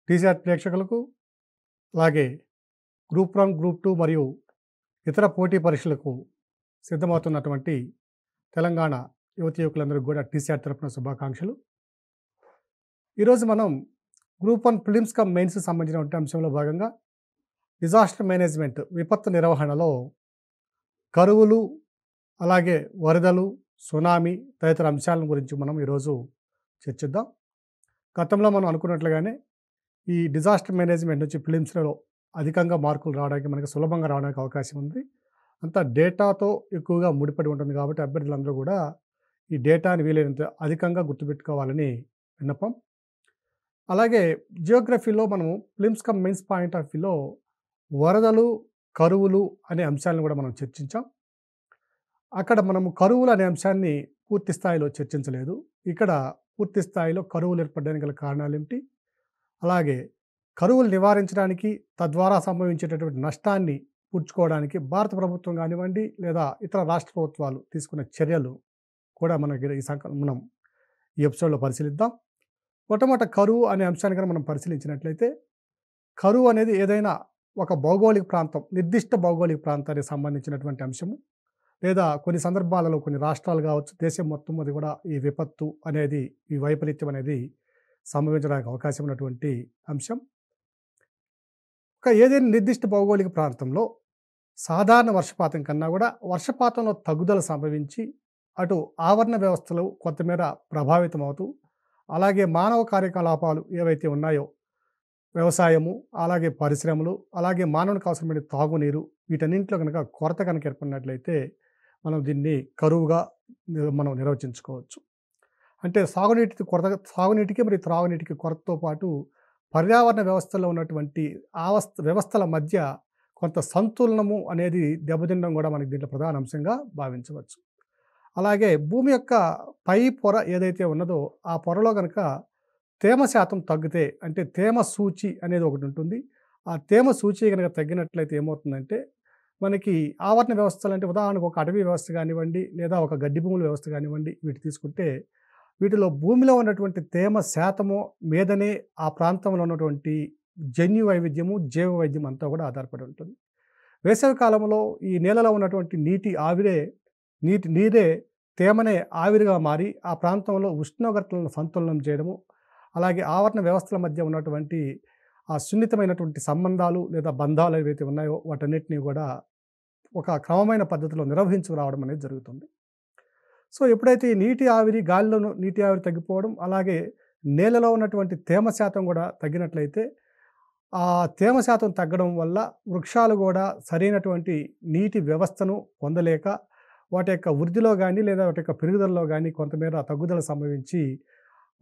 TGR ప్రేక్షకులకు, అలాగే group 1, group 2 మరియు ఇతర పోటీ పరీక్షలకు సిద్ధమవుతున్నటువంటి తెలంగాణ యువతీ యువకులందరికీ కూడా టీసీఆర్ తరపున శుభాకాంక్షలు. ఈరోజు మనం గ్రూప్ 1 ప్రిలిమ్స్ కమ్ మెయిన్స్‌కి సంబంధించినటువంటి అంశంలో భాగంగా డిజాస్టర్ మేనేజ్మెంట్ విపత్తు నిర్వహణలో కరువులు, అలాగే వరదలు, సునామీ తదితర అంశాల గురించి మనం ఈరోజు చర్చిద్దాం. గతంలో మనం అనుకున్నట్లుగానే ఈ డిజాస్టర్ మేనేజ్మెంట్ నుంచి ప్రిలిమ్స్‌లో అధికంగా మార్కులు రావడానికి మనకి సులభంగా రావడానికి అవకాశం ఉంది. అంతా డేటాతో ఎక్కువగా ముడిపడి ఉంటుంది కాబట్టి అభ్యర్థులందరూ కూడా ఈ డేటాని వీలైనంత అధికంగా గుర్తుపెట్టుకోవాలని విన్నపం. అలాగే జియోగ్రఫీలో మనము prelims come mains point of వ్యూలో వరదలు, కరువులు అనే అంశాలను కూడా మనం చర్చించాం. అక్కడ మనము కరువులు అనే అంశాన్ని పూర్తి స్థాయిలో చర్చించలేదు. ఇక్కడ పూర్తి స్థాయిలో కరువులు ఏర్పడడానికి గల కారణాలేమిటి, అలాగే కరువులు నివారించడానికి తద్వారా సంభవించేటటువంటి నష్టాన్ని పూడ్చుకోవడానికి భారత ప్రభుత్వం కానివ్వండి లేదా ఇతర రాష్ట్ర ప్రభుత్వాలు తీసుకున్న చర్యలు కూడా మనకి మనం ఈ ఎపిసోడ్లో పరిశీలిద్దాం. మొట్టమొదట కరువు అనే అంశాన్ని కనుక మనం పరిశీలించినట్లయితే, కరువు అనేది ఏదైనా ఒక భౌగోళిక ప్రాంతం, నిర్దిష్ట భౌగోళిక ప్రాంతానికి సంబంధించినటువంటి అంశము, లేదా కొన్ని సందర్భాలలో కొన్ని రాష్ట్రాలు కావచ్చు, దేశం మొత్తం అది కూడా ఈ విపత్తు అనేది, ఈ వైపరీత్యం అనేది సంభవించడానికి అవకాశం ఉన్నటువంటి అంశం. ఏదైనా నిర్దిష్ట భౌగోళిక ప్రాంతంలో సాధారణ వర్షపాతం కన్నా కూడా వర్షపాతంలో తగ్గుదల సంభవించి అటు ఆవరణ వ్యవస్థలు కొంతమేర ప్రభావితం అవుతూ, అలాగే మానవ కార్యకలాపాలు ఏవైతే ఉన్నాయో వ్యవసాయము, అలాగే పరిశ్రమలు, అలాగే మానవునికి అవసరమైన తాగునీరు, వీటన్నింటిలో కనుక కొరత కనుక ఏర్పడినట్లయితే మనం దీన్ని కరువుగా మనం నిర్వచించుకోవచ్చు. అంటే సాగునీటికి మరియు త్రాగునీటికి కొరతతో పాటు పర్యావరణ వ్యవస్థలో ఉన్నటువంటి వ్యవస్థల మధ్య కొంత సంతులనము అనేది దెబ్బతినడం కూడా మనకి దీంట్లో ప్రధాన అంశంగా భావించవచ్చు. అలాగే భూమి యొక్క పై పొర ఏదైతే ఉన్నదో ఆ పొరలో కనుక తేమ శాతం తగ్గితే, అంటే తేమ సూచి అనేది ఒకటి ఉంటుంది. ఆ తేమ సూచి కనుక తగ్గినట్లయితే ఏమవుతుందంటే మనకి ఆవరణ వ్యవస్థలు, అంటే ఉదాహరణకు ఒక అటవీ వ్యవస్థ కానివ్వండి లేదా ఒక గడ్డి భూముల వ్యవస్థ కానివ్వండి, వీటి తీసుకుంటే వీటిలో భూమిలో ఉన్నటువంటి తేమ శాతము మీదనే ఆ ప్రాంతంలో ఉన్నటువంటి జన్యు వైవిధ్యము, జీవ వైవిధ్యం అంతా కూడా ఆధారపడి ఉంటుంది. వేసవి కాలంలో ఈ నేలలో ఉన్నటువంటి నీరే తేమనే ఆవిరిగా మారి ఆ ప్రాంతంలో ఉష్ణోగ్రతలను సంతులనం చేయడము, అలాగే ఆవరణ వ్యవస్థల మధ్య ఉన్నటువంటి ఆ సున్నితమైనటువంటి సంబంధాలు లేదా బంధాలు ఏవైతే ఉన్నాయో వాటన్నిటినీ కూడా ఒక క్రమమైన పద్ధతిలో నిర్వహించుకురావడం అనేది జరుగుతుంది. సో ఎప్పుడైతే ఈ గాలిలో నీటి ఆవిరి తగ్గిపోవడం, అలాగే నేలలో ఉన్నటువంటి తేమ శాతం కూడా తగ్గినట్లయితే, ఆ తేమ శాతం తగ్గడం వల్ల వృక్షాలు కూడా సరైనటువంటి నీటి వ్యవస్థను పొందలేక వాటి యొక్క వృద్ధిలో కానీ లేదా వాటి యొక్క పెరుగుదలలో కానీ కొంతమేర తగ్గుదల సంభవించి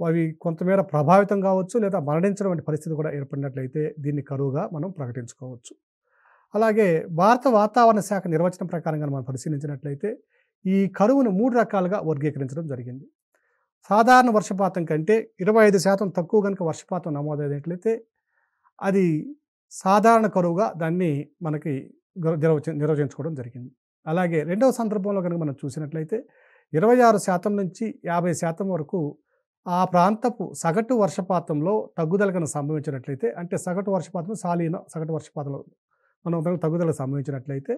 అవి కొంతమేర ప్రభావితం కావచ్చు లేదా మరణించడం వంటి పరిస్థితి కూడా ఏర్పడినట్లయితే దీన్ని కరువుగా మనం ప్రకటించుకోవచ్చు. అలాగే భారత వాతావరణ శాఖ నిర్వచనం ప్రకారంగా మనం పరిశీలించినట్లయితే ఈ కరువును 3 రకాలుగా వర్గీకరించడం జరిగింది. సాధారణ వర్షపాతం కంటే 25% తక్కువ కనుక వర్షపాతం నమోదైనట్లయితే అది సాధారణ కరువుగా దాన్ని మనకి నిర్వచించుకోవడం జరిగింది. అలాగే రెండవ సందర్భంలో కనుక మనం చూసినట్లయితే 26% నుంచి 50% వరకు ఆ ప్రాంతపు సగటు వర్షపాతంలో తగ్గుదల కనుక సంభవించినట్లయితే, అంటే సగటు వర్షపాతంలో మనం తగ్గుదల సంభవించినట్లయితే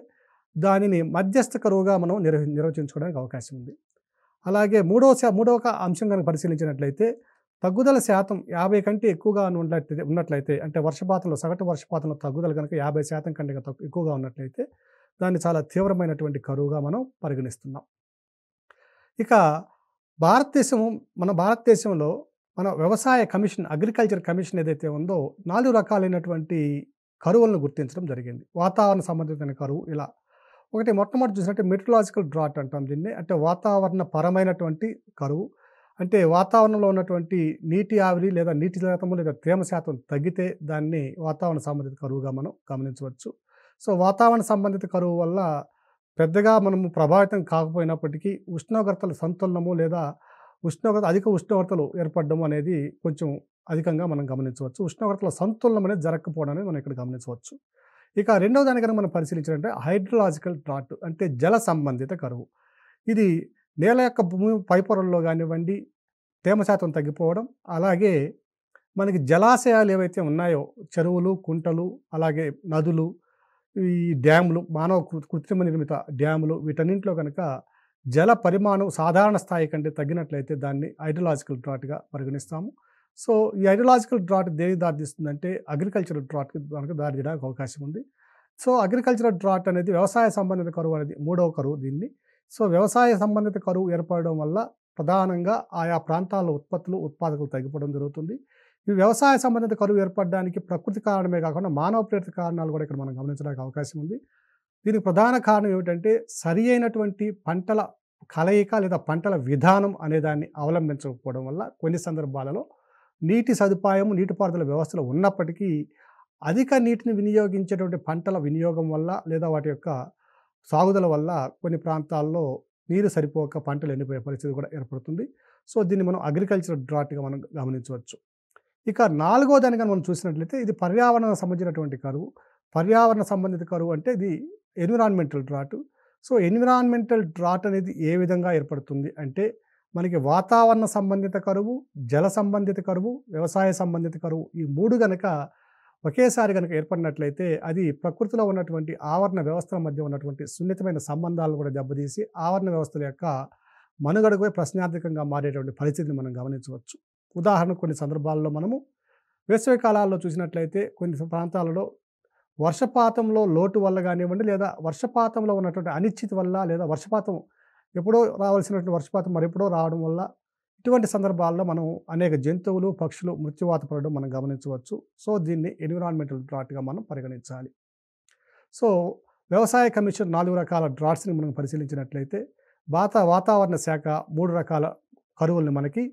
దానిని మధ్యస్థ కరువుగా మనం నిర్వచించుకోవడానికి అవకాశం ఉంది. అలాగే మూడవ అంశం కనుక పరిశీలించినట్లయితే తగ్గుదల శాతం 50 కంటే ఎక్కువగా ఉన్నట్లయితే, అంటే సగటు వర్షపాతంలో తగ్గుదల కనుక 50% కంటే ఎక్కువగా ఉన్నట్లయితే దాన్ని చాలా తీవ్రమైనటువంటి కరువుగా మనం పరిగణిస్తున్నాం. ఇక మన భారతదేశంలో మన వ్యవసాయ కమిషన్, అగ్రికల్చర్ కమిషన్ ఏదైతే ఉందో 4 రకాలైనటువంటి కరువులను గుర్తించడం జరిగింది. వాతావరణ సంబంధితమైన కరువు ఇలా. మొట్టమొదటి చూసినట్టే మెట్రలాజికల్ డ్రాట్ అంటాం దీన్ని. అంటే వాతావరణ పరమైనటువంటి కరువు. అంటే వాతావరణంలో ఉన్నటువంటి నీటి ఆవిరి లేదా నీటి శాతము లేదా తేమ శాతం తగ్గితే దాన్ని వాతావరణ సంబంధిత కరువుగా మనం గమనించవచ్చు. సో వాతావరణ సంబంధిత కరువు వల్ల పెద్దగా మనము ప్రభావితం కాకపోయినప్పటికీ ఉష్ణోగ్రతల సంతులనము లేదా అధిక ఉష్ణోగ్రతలు ఏర్పడడం అనేది కొంచెం అధికంగా మనం గమనించవచ్చు. ఉష్ణోగ్రతల సంతులనం అనేది జరగకపోవడం అనేది మనం ఇక్కడ గమనించవచ్చు. ఇక రెండవ దాని కనుక మనం పరిశీలించాలంటే హైడ్రలాజికల్ డ్రాట్, అంటే జల సంబంధిత కరువు. ఇది నేల యొక్క భూమి పైపొరల్లో కానివ్వండి తేమ శాతం తగ్గిపోవడం, అలాగే మనకి జలాశయాలు ఏవైతే ఉన్నాయో చెరువులు, కుంటలు, అలాగే నదులు, ఈ డ్యాములు, మానవ కృత్రిమ నిర్మిత డ్యాములు వీటన్నింటిలో కనుక జల పరిమాణం సాధారణ స్థాయి కంటే తగ్గినట్లయితే దాన్ని హైడ్రలాజికల్ డ్రాట్‌గా పరిగణిస్తాము. సో, ఈ హైడ్రలాజికల్ డ్రాట్ దేనికి దారితీస్తుందంటే అగ్రికల్చరల్ డ్రాట్‌కి మనకు దారి తీయడానికి అవకాశం ఉంది. సో, అగ్రికల్చరల్ డ్రాట్ అనేది వ్యవసాయ సంబంధిత కరువు అనేది మూడవ కరువు దీన్ని. సో, వ్యవసాయ సంబంధిత కరువు ఏర్పడడం వల్ల ప్రధానంగా ఆయా ప్రాంతాల్లో ఉత్పత్తులు, ఉత్పాదకలు తగ్గిపోవడం జరుగుతుంది. ఈ వ్యవసాయ సంబంధిత కరువు ఏర్పడడానికి ప్రకృతి కారణమే కాకుండా మానవ ప్రేరిత కారణాలు కూడా ఇక్కడ మనం గమనించడానికి అవకాశం ఉంది. దీనికి ప్రధాన కారణం ఏమిటంటే సరి అయినటువంటి పంటల కలయిక లేదా పంటల విధానం అనే దాన్ని అవలంబించకపోవడం వల్ల కొన్ని సందర్భాలలో నీటి సదుపాయం, నీటిపారుదల వ్యవస్థలు ఉన్నప్పటికీ అధిక నీటిని వినియోగించేటువంటి పంటల వినియోగం వల్ల లేదా వాటి యొక్క సాగుదల వల్ల కొన్ని ప్రాంతాల్లో నీరు సరిపోక పంటలు ఎండిపోయే పరిస్థితి కూడా ఏర్పడుతుంది. సో, దీన్ని మనం అగ్రికల్చరల్ డ్రాట్‌గా మనం గమనించవచ్చు. ఇక నాలుగో దాన్ని మనం చూసినట్లయితే ఇది పర్యావరణ సంబంధించినటువంటి కరువు. పర్యావరణ సంబంధిత కరువు అంటే ఇది environmental drought. So, environmental drought అనేది ఏ విధంగా ఏర్పడుతుంది అంటే మనకి వాతావరణ సంబంధిత కరువు, జల సంబంధిత కరువు, వ్యవసాయ సంబంధిత కరువు ఈ 3 గనక ఒకేసారి గనక ఏర్పడినట్లయితే అది ప్రకృతిలో ఉన్నటువంటి ఆవరణ వ్యవస్థల మధ్య ఉన్నటువంటి సున్నితమైన సంబంధాలను కూడా దెబ్బతీసి ఆవరణ వ్యవస్థల యొక్క మనుగడకు ప్రశ్నార్థకంగా మారేటువంటి పరిస్థితిని మనం గమనించవచ్చు. ఉదాహరణకు కొన్ని సందర్భాల్లో మనము వేసవి కాలాల్లో చూసినట్లయితే కొన్ని ప్రాంతాలలో వర్షపాతంలో లోటు వల్ల కానివ్వండి లేదా వర్షపాతంలో ఉన్నటువంటి అనిశ్చితి వల్ల లేదా వర్షపాతం ఎప్పుడో రావాల్సినటువంటి వర్షపాతం మరెప్పుడో రావడం వల్ల ఇటువంటి సందర్భాల్లో మనం అనేక జంతువులు, పక్షులు మృత్యువాత పడడం మనం గమనించవచ్చు. సో, దీన్ని ఎన్విరాన్మెంటల్ డ్రాట్‌గా మనం పరిగణించాలి. సో, వ్యవసాయ కమిషన్ 4 రకాల డ్రాట్స్‌ని మనం పరిశీలించినట్లయితే వాతావరణ శాఖ 3 రకాల కరువుల్ని మనకి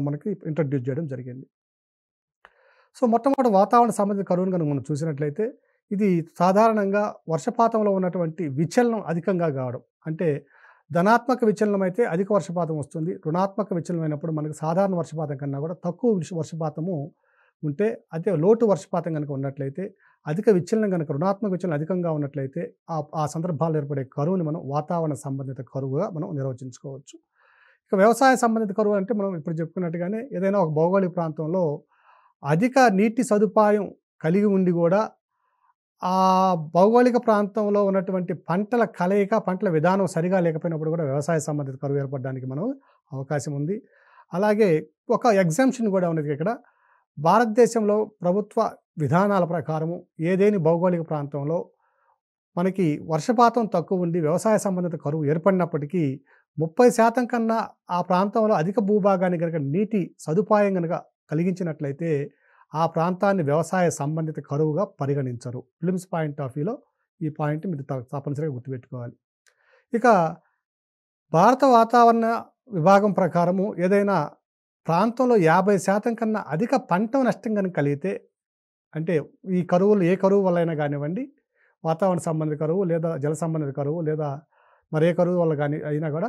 మనకి ఇంట్రడ్యూస్ చేయడం జరిగింది. సో, మొట్టమొదటి వాతావరణ సంబంధిత కరువును కనుక మనం చూసినట్లయితే ఇది సాధారణంగా వర్షపాతంలో ఉన్నటువంటి విచలనం అధికంగా కావడం. అంటే ధనాత్మక విచలనం అయితే అధిక వర్షపాతం వస్తుంది. రుణాత్మక విచలనం అయినప్పుడు మనకు సాధారణ వర్షపాతం కన్నా కూడా తక్కువ వర్షపాతము ఉంటే, అదే లోటు వర్షపాతం కనుక ఉన్నట్లయితే అధిక విచలనం కనుక రుణాత్మక విచలనం అధికంగా ఉన్నట్లయితే ఆ సందర్భాల్లో ఏర్పడే కరువుని మనం వాతావరణ సంబంధిత కరువుగా మనం నిర్వచించుకోవచ్చు. ఇక వ్యవసాయ సంబంధిత కరువు అంటే మనం ఇప్పుడు చెప్పుకున్నట్టుగానే ఏదైనా ఒక భౌగోళిక ప్రాంతంలో అధిక నీటి సదుపాయం కలిగి ఉండి కూడా ఆ భౌగోళిక ప్రాంతంలో ఉన్నటువంటి పంటల కలయిక, పంటల విధానం సరిగా లేకపోయినప్పుడు కూడా వ్యవసాయ సంబంధిత కరువు ఏర్పడడానికి మనం అవకాశం ఉంది. అలాగే ఒక ఎగ్జంప్షన్ కూడా ఉన్నది ఇక్కడ. భారతదేశంలో ప్రభుత్వ విధానాల ప్రకారము ఏదేని భౌగోళిక ప్రాంతంలో మనకి వర్షపాతం తక్కువ ఉండి వ్యవసాయ సంబంధిత కరువు ఏర్పడినప్పటికీ 30% కన్నా ఆ ప్రాంతంలో అధిక భూభాగాన్ని కనుక నీటి సదుపాయం కనుక కలిగించినట్లయితే ఆ ప్రాంతాన్ని వ్యవసాయ సంబంధిత కరువుగా పరిగణించరు. ఫిలిమ్స్ పాయింట్ ఆఫ్ వ్యూలో ఈ పాయింట్ మీరు తప్పనిసరిగా గుర్తుపెట్టుకోవాలి. ఇక భారత వాతావరణ విభాగం ప్రకారము ఏదైనా ప్రాంతంలో 50% కన్నా అధిక పంట నష్టం కనుక కలిగితే, అంటే ఈ కరువులు ఏ కరువు వల్లైనా కానివ్వండి, వాతావరణ సంబంధిత కరువు లేదా జల సంబంధిత కరువు లేదా మరే కరువు వల్ల కానీ అయినా కూడా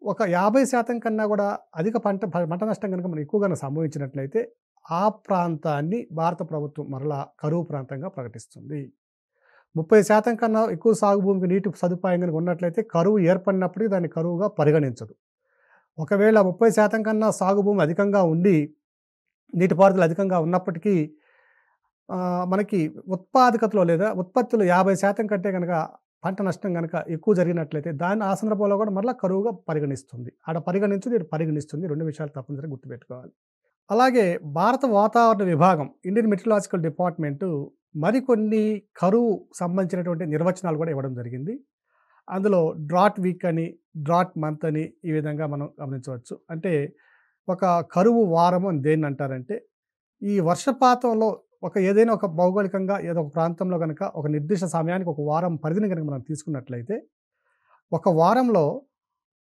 ఒక 50% కన్నా కూడా అధిక పంట నష్టం కనుక మనం ఎక్కువగా సంభవించినట్లయితే ఆ ప్రాంతాన్ని భారత ప్రభుత్వం మరలా కరువు ప్రాంతంగా ప్రకటిస్తుంది. 30% కన్నా ఎక్కువ సాగు భూమికి నీటి సదుపాయం కనుక ఉన్నట్లయితే కరువు ఏర్పడినప్పటికీ దాన్ని కరువుగా పరిగణించదు. ఒకవేళ 30% కన్నా సాగు భూమి అధికంగా ఉండి నీటిపారుదల అధికంగా ఉన్నప్పటికీ మనకి ఉత్పాదకతలో లేదా ఉత్పత్తులు 50% కంటే కనుక పంట నష్టం కనుక ఎక్కువ జరిగినట్లయితే దాన్ని ఆ సందర్భంలో కూడా మరలా కరువుగా పరిగణిస్తుంది. ఆడ పరిగణించదు, ఇటు పరిగణిస్తుంది. 2 విషయాలు తప్పనిసరిగా గుర్తుపెట్టుకోవాలి. అలాగే భారత వాతావరణ విభాగం ఇండియన్ మెట్రలాజికల్ డిపార్ట్మెంటు మరికొన్ని కరువు సంబంధించినటువంటి నిర్వచనాలు కూడా ఇవ్వడం జరిగింది. అందులో డ్రాట్ వీక్ అని, డ్రాట్ మంత్ అని ఈ విధంగా మనం గమనించవచ్చు. అంటే ఒక కరువు వారము అని దేన్ని అంటారంటే, ఈ వర్షపాతంలో ఏదైనా ఒక భౌగోళికంగా ఏదో ఒక ప్రాంతంలో కనుక ఒక నిర్దిష్ట సమయానికి ఒక వారం పరిధిని కనుక మనం తీసుకున్నట్లయితే, ఒక వారంలో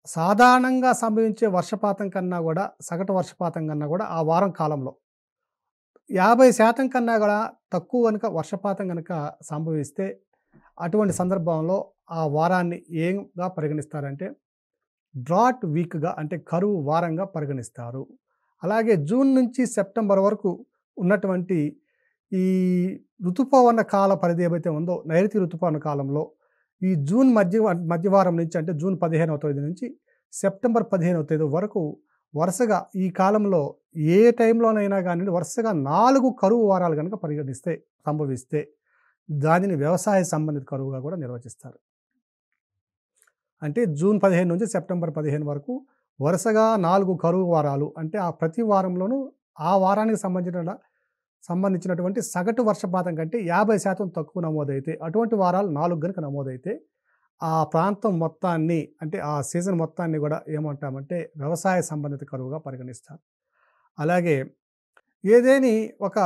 సాధారణంగా సంభవించే వర్షపాతం కన్నా కూడా సగటు వర్షపాతం కన్నా కూడా ఆ వారం కాలంలో 50% కన్నా కూడా తక్కువ కనుక వర్షపాతం కనుక సంభవిస్తే అటువంటి సందర్భంలో ఆ వారాన్ని ఏంగా పరిగణిస్తారంటే డ్రాట్ వీక్గా, అంటే కరువు వారంగా పరిగణిస్తారు. అలాగే జూన్ నుంచి సెప్టెంబర్ వరకు ఉన్నటువంటి ఈ ఋతుపవన కాల పరిధి ఏవైతే ఉందో నైరుతి ఋతుపవన కాలంలో ఈ జూన్ మధ్యవారం నుంచి, అంటే జూన్ 15వ తేదీ నుంచి సెప్టెంబర్ 15వ తేదీ వరకు వరుసగా ఈ కాలంలో ఏ టైంలోనైనా గానియండి వరుసగా 4 కరువు వారాలు గనుక సంభవిస్తే దానిని వ్యవసాయ సంబంధిత కరువుగా కూడా నిర్వచిస్తారు. అంటే జూన్ 15 నుంచి సెప్టెంబర్ 15 వరకు వరుసగా 4 కరువు వారాలు అంటే ఆ ప్రతి వారంలోనూ ఆ వారానికి సంబంధించినటువంటి సగటు వర్షపాతం కంటే 50% తక్కువ నమోదైతే అటువంటి వారాలు 4 గనుక నమోదైతే ఆ ప్రాంతం మొత్తాన్ని అంటే ఆ సీజన్ మొత్తాన్ని కూడా ఏమంటామంటే వ్యవసాయ సంబంధిత కరువుగా పరిగణిస్తారు. అలాగే ఏదేని ఒక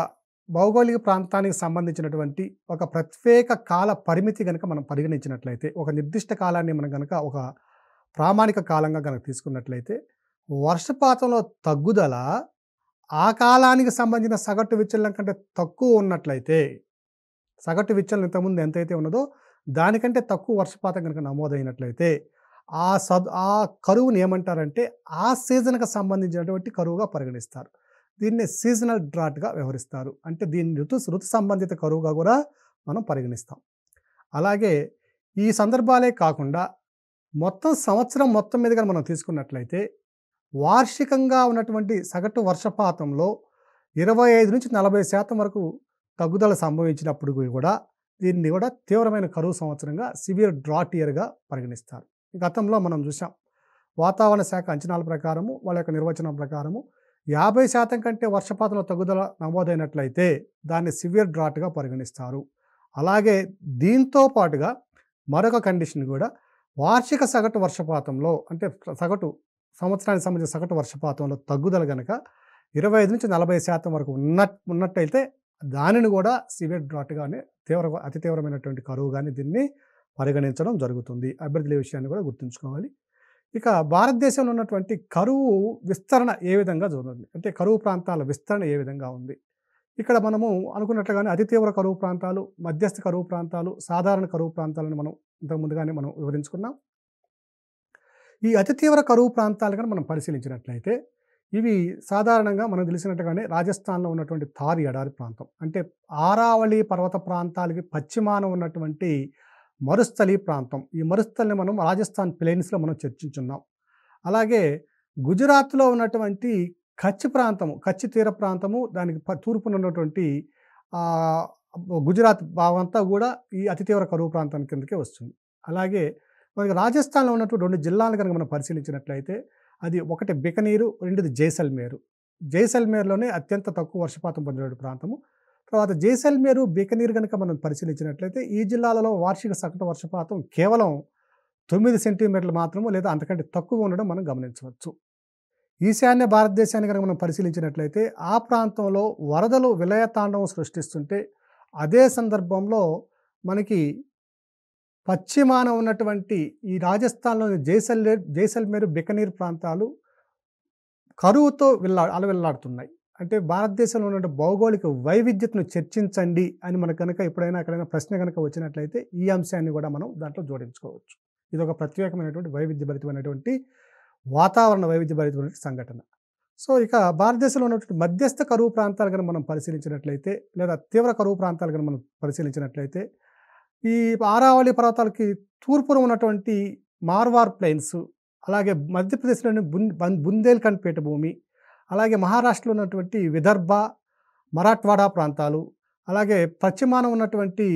భౌగోళిక ప్రాంతానికి సంబంధించినటువంటి ఒక ప్రత్యేక కాల పరిమితి గనుక మనం పరిగణించినట్లయితే, ఒక నిర్దిష్ట కాలాన్ని మనం గనక ఒక ప్రామాణిక కాలంగా గనక తీసుకున్నట్లయితే, వర్షపాతంలో తగ్గుదల ఆ కాలానికి సంబంధించిన సగటు విచలనం కంటే తక్కువ ఉన్నట్లయితే, సగటు విచలనం ఇంతకుముందు ఎంతైతే ఉన్నదో దానికంటే తక్కువ వర్షపాతం గనక నమోదైనట్లయితే, ఆ కరువుని ఏమంటారంటే ఆ సీజన్‌కి సంబంధించినటువంటి కరువుగా పరిగణిస్తారు. దీన్ని సీజనల్ డ్రాట్‌గా వ్యవహరిస్తారు. అంటే దీన్ని ఋతు సంబంధిత కరువుగా కూడా మనం పరిగణిస్తాం. అలాగే ఈ సందర్భాలే కాకుండా సంవత్సరం మొత్తం మీద మనం తీసుకున్నట్లయితే వార్షికంగా ఉన్నటువంటి సగటు వర్షపాతంలో 25-40% వరకు తగ్గుదల సంభవించినప్పుడు కూడా దీన్ని కూడా తీవ్రమైన కరువు సంవత్సరంగా సివియర్ డ్రాట్ ఇయర్‌గా పరిగణిస్తారు. గతంలో మనం చూసాం. వాతావరణ శాఖ అంచనాల ప్రకారము వాళ్ళ యొక్క నిర్వచనం ప్రకారము 50% కంటే వర్షపాతంలో తగ్గుదల నమోదైనట్లయితే దాన్ని సివియర్ డ్రాట్‌గా పరిగణిస్తారు. అలాగే దీంతో పాటుగా మరొక కండిషన్ కూడా వార్షిక సగటు వర్షపాతంలో అంటే సంవత్సరానికి సంబంధించిన సగటు వర్షపాతంలో తగ్గుదల గనక 25-40% వరకు ఉన్నట్టయితే దానిని కూడా సివియర్ డ్రాట్‌గానే అతి తీవ్రమైనటువంటి కరువుగానే దీన్ని పరిగణించడం జరుగుతుంది. అభ్యర్థులు ఈ విషయాన్ని కూడా గుర్తుంచుకోవాలి. ఇక భారతదేశంలో ఉన్నటువంటి కరువు విస్తరణ ఏ విధంగా జరుగుతుంది అంటే కరువు ప్రాంతాల విస్తరణ ఏ విధంగా ఉంది? ఇక్కడ మనము అనుకున్నట్లుగానే అతి తీవ్ర కరువు ప్రాంతాలు, మధ్యస్థ కరువు ప్రాంతాలు, సాధారణ కరువు ప్రాంతాలను మనం ఇంతకు ముందుగానే మనం వివరించుకున్నాం. ఈ అతి తీవ్ర కరువు ప్రాంతాలు కనుక మనం పరిశీలించినట్లయితే ఇవి సాధారణంగా మనకు తెలిసినట్టుగానే రాజస్థాన్‌లో ఉన్నటువంటి థార్ ఎడారి ప్రాంతం అంటే ఆరావళి పర్వత ప్రాంతాలకి పశ్చిమాన ఉన్నటువంటి మరుస్థలి ప్రాంతం. ఈ మరుస్థలిని మనం రాజస్థాన్ ప్లెయిన్స్‌లో మనం చర్చించున్నాం. అలాగే గుజరాత్‌లో ఉన్నటువంటి కచ్ తీర ప్రాంతము దానికి తూర్పున ఉన్నటువంటి గుజరాత్ భాగం అంతా కూడా ఈ అతి తీవ్ర కరువు ప్రాంతం కిందకే వస్తుంది. అలాగే మనకి రాజస్థాన్‌లో ఉన్నటువంటి 2 జిల్లాలను కనుక మనం పరిశీలించినట్లయితే అది ఒకటి బికనీరు, రెండోది జైసల్మేరు. జైసల్మేర్‌లోనే అత్యంత తక్కువ వర్షపాతం పొందిన ప్రాంతము. తర్వాత జైసల్మేరు, బికనీర్ కనుక మనం పరిశీలించినట్లయితే ఈ జిల్లాలలో వార్షిక సగటు వర్షపాతం కేవలం 9 సెంటీమీటర్లు మాత్రము లేదా అంతకంటే తక్కువ ఉండడం మనం గమనించవచ్చు. ఈశాన్య భారతదేశాన్ని కనుక మనం పరిశీలించినట్లయితే ఆ ప్రాంతంలో వరదలు విలయతాండవం సృష్టిస్తుంటే అదే సందర్భంలో మనకి పశ్చిమాన ఉన్నటువంటి ఈ రాజస్థాన్‌లోని జైసల్మేరు, బికనీర్ ప్రాంతాలు కరువుతో అలవిల్లాడుతున్నాయి. అంటే భారతదేశంలో ఉన్న భౌగోళిక వైవిధ్యతను చర్చించండి అని మనకు కనుక ఎప్పుడైనా ఎక్కడైనా ప్రశ్న కనుక వచ్చినట్లయితే ఈ అంశాన్ని కూడా మనం దాంట్లో జోడించుకోవచ్చు. ఇది ఒక ప్రత్యేకమైనటువంటి వైవిధ్యభరితమైనటువంటి వాతావరణ వైవిధ్యభరితమైనటువంటి సంఘటన. సో ఇక భారతదేశంలో ఉన్నటువంటి మధ్యస్థ కరువు ప్రాంతాలు కనుక మనం పరిశీలించినట్లయితే లేదా తీవ్ర కరువు ప్రాంతాలు కనుక మనం పరిశీలించినట్లయితే ఈ ఆరావళి పర్వతాలకి తూర్పున ఉన్నటువంటి మార్వార్ ప్లెయిన్స్, అలాగే మధ్యప్రదేశ్‌లోని బుందేల్ఖండ్ పీఠభూమి, అలాగే మహారాష్ట్రలో ఉన్నటువంటి విదర్భ, మరాఠ్వాడా ప్రాంతాలు, అలాగే పశ్చిమాన ఉన్నటువంటి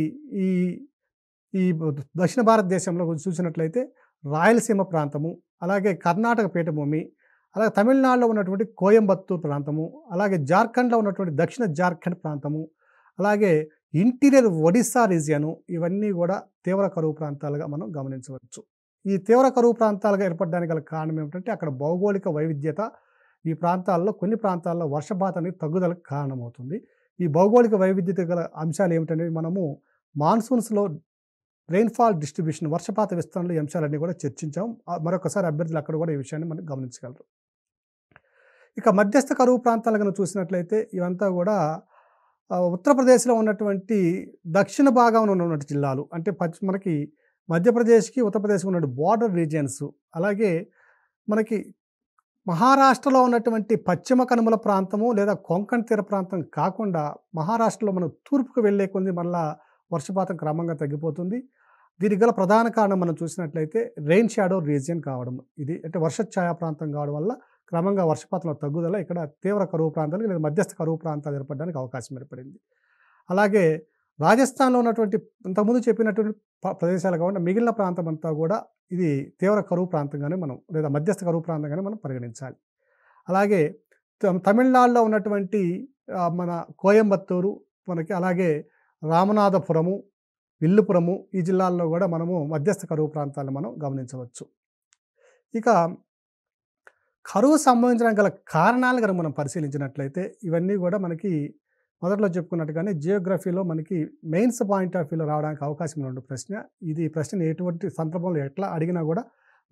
ఈ ఈ దక్షిణ భారతదేశంలో చూసినట్లయితే రాయలసీమ ప్రాంతము, అలాగే కర్ణాటక పీఠభూమి, అలాగే తమిళనాడులో ఉన్నటువంటి కోయంబత్తూర్ ప్రాంతము, అలాగే జార్ఖండ్‌లో ఉన్నటువంటి దక్షిణ జార్ఖండ్ ప్రాంతము, అలాగే ఇంటీరియర్ ఒడిస్సా రీజియను ఇవన్నీ కూడా తీవ్ర కరువు ప్రాంతాలుగా మనం గమనించవచ్చు. ఈ తీవ్ర కరువు ప్రాంతాలుగా ఏర్పడడానికి గల కారణం ఏమిటంటే అక్కడ భౌగోళిక వైవిధ్యత ఈ ప్రాంతాల్లో కొన్ని ప్రాంతాల్లో వర్షపాతానికి తగ్గుదలకు కారణమవుతుంది. ఈ భౌగోళిక వైవిధ్యత గల అంశాలు ఏమిటనేవి మనము మాన్సూన్స్‌లో రెయిన్‌ఫాల్ డిస్ట్రిబ్యూషన్ వర్షపాత విస్తరణలో ఈ అంశాలన్నీ కూడా చర్చించాం. మరొకసారి అభ్యర్థులు అక్కడ కూడా ఈ విషయాన్ని మనం గమనించగలరు. ఇక మధ్యస్థ కరువు ప్రాంతాలు కనుక చూసినట్లయితే ఇవంతా కూడా ఉత్తరప్రదేశ్‌లో ఉన్నటువంటి దక్షిణ భాగంలో ఉన్నటువంటి జిల్లాలు అంటే మనకి మధ్యప్రదేశ్‌కి ఉత్తరప్రదేశ్‌కి ఉన్న బోర్డర్ రీజియన్స్, అలాగే మనకి మహారాష్ట్రలో ఉన్నటువంటి పశ్చిమ కనుమల ప్రాంతము లేదా కొంకణ్ తీర ప్రాంతం కాకుండా మహారాష్ట్రలో మనం తూర్పుకు వెళ్ళే కొద్దీ మళ్ళా వర్షపాతం క్రమంగా తగ్గిపోతుంది. దీనికి గల ప్రధాన కారణం మనం చూసినట్లయితే రెయిన్ షాడో రీజియన్ కావడం. ఇది అంటే వర్షఛాయా ప్రాంతం కావడం వల్ల క్రమంగా వర్షపాతంలో తగ్గుదల ఇక్కడ తీవ్ర కరువు ప్రాంతాలు లేదా మధ్యస్థ కరువు ప్రాంతాలు ఏర్పడడానికి అవకాశం ఏర్పడింది. అలాగే రాజస్థాన్‌లో ఉన్నటువంటి ఇంతకుముందు చెప్పినటువంటి ప్రదేశాలు కాకుండా మిగిలిన ప్రాంతం అంతా కూడా ఇది తీవ్ర కరువు ప్రాంతంగానే మనం లేదా మధ్యస్థ కరువు ప్రాంతంగానే మనం పరిగణించాలి. అలాగే తమిళనాడులో ఉన్నటువంటి మన కోయంబత్తూరు మనకి అలాగే రామనాథపురము, విల్లుపురము ఈ జిల్లాల్లో కూడా మనము మధ్యస్థ కరువు ప్రాంతాలను మనం గమనించవచ్చు. ఇక కరువు సంభవించడానికి గల కారణాలు గనుక మనం పరిశీలించినట్లయితే ఇవన్నీ కూడా మనకి మొదట్లో చెప్పుకున్నట్టుగానే జియోగ్రఫీలో మనకి మెయిన్స్ పాయింట్ ఆఫ్ వ్యూలో రావడానికి అవకాశం ఉన్న ప్రశ్న. ఇది ప్రశ్న ఎటువంటి సందర్భంలో ఎట్లా అడిగినా కూడా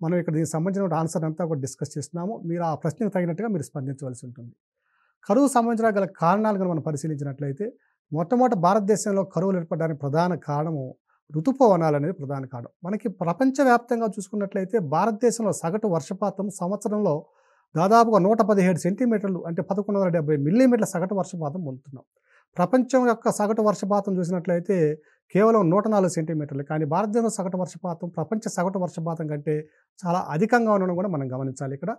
మనం ఇక్కడ దీనికి సంబంధించిన ఆన్సర్ అంతా కూడా డిస్కస్ చేస్తున్నాము. మీరు ఆ ప్రశ్నకు తగినట్టుగా మీరు స్పందించవలసి ఉంటుంది. కరువు సంభవించడానికి గల కారణాలు కనుక మనం పరిశీలించినట్లయితే మొట్టమొదట భారతదేశంలో కరువులు ఏర్పడడానికి ప్రధాన కారణము ఋతుపవనాలు అనేది ప్రధాన కారణం. మనకి ప్రపంచవ్యాప్తంగా చూసుకున్నట్లయితే భారతదేశంలో సగటు వర్షపాతం సంవత్సరంలో దాదాపుగా 117 సెంటీమీటర్లు అంటే 1170 మిల్లీమీటర్ల సగటు వర్షపాతం పొందుతున్నాం. ప్రపంచం యొక్క సగటు వర్షపాతం చూసినట్లయితే కేవలం 104 సెంటీమీటర్లు. కానీ భారతదేశంలో సగటు వర్షపాతం ప్రపంచ సగటు వర్షపాతం కంటే చాలా అధికంగా ఉండడం కూడా మనం గమనించాలి. ఇక్కడ